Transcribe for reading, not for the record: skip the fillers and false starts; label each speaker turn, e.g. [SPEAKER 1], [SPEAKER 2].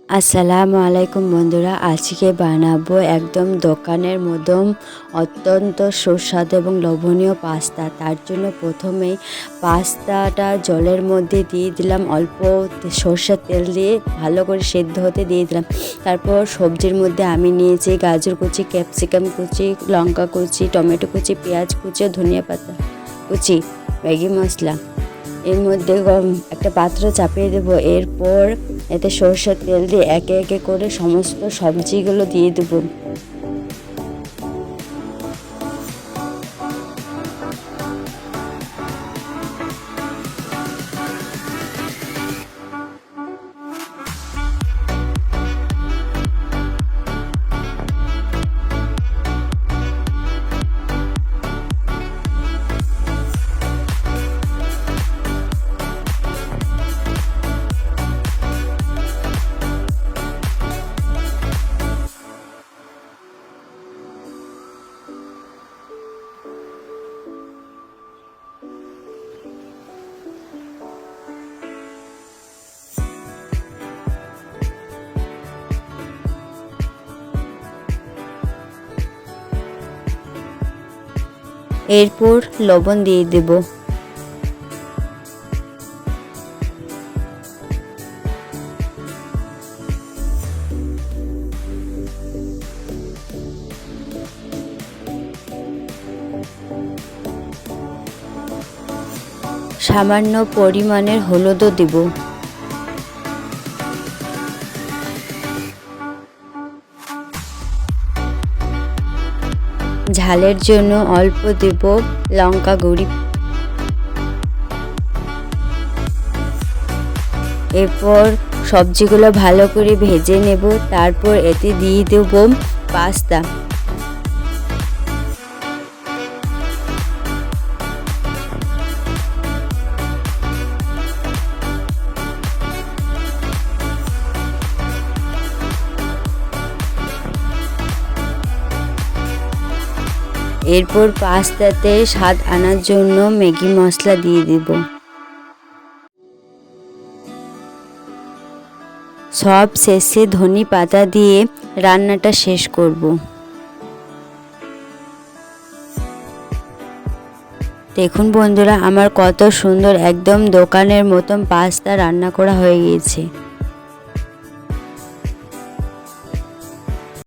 [SPEAKER 1] আসসালামু আলাইকুম বন্ধুরা, আজকে বানাবো একদম দোকানের মতন অত্যন্ত সুস্বাদু এবং লোভনীয় পাস্তা। তার জন্য প্রথমেই পাস্তাটা জলের মধ্যে দিয়ে দিলাম, অল্প সরষের তেল দিয়ে ভালো করে সেদ্ধ হতে দিয়ে দিলাম। তারপর সবজির মধ্যে আমি নিয়েছি গাজর কুচি, ক্যাপসিকাম কুচি, লঙ্কা কুচি, টমেটো কুচি, পেঁয়াজ কুচি, ধনিয়া পাতা কুচি, ম্যাগি মশলা। এর মধ্যে একটা পাত্র চাপিয়ে দেবো। এরপর এতে সরষের তেল দিয়ে একে একে করে সমস্ত সবজিগুলো দিয়ে দেবো। এরপর লবণ দিয়ে দেব। সামান্য পরিমাণের হলুদও দেব। ঝালের জন্য অল্প দেব লঙ্কা গুঁড়ি। এরপর সবজিগুলো ভালো করে ভেজে নেব। তারপর এতে দিয়ে দেব পাস্তা। এরপর পাস্তাতে স্বাদ আনার জন্য ম্যাগি মশলা দিয়ে দেব। সব শেষে ধনে পাতা দিয়ে রান্নাটা শেষ করব। দেখুন বন্ধুরা, আমার কত সুন্দর একদম দোকানের মতন পাস্তা রান্না করা হয়ে গিয়েছে।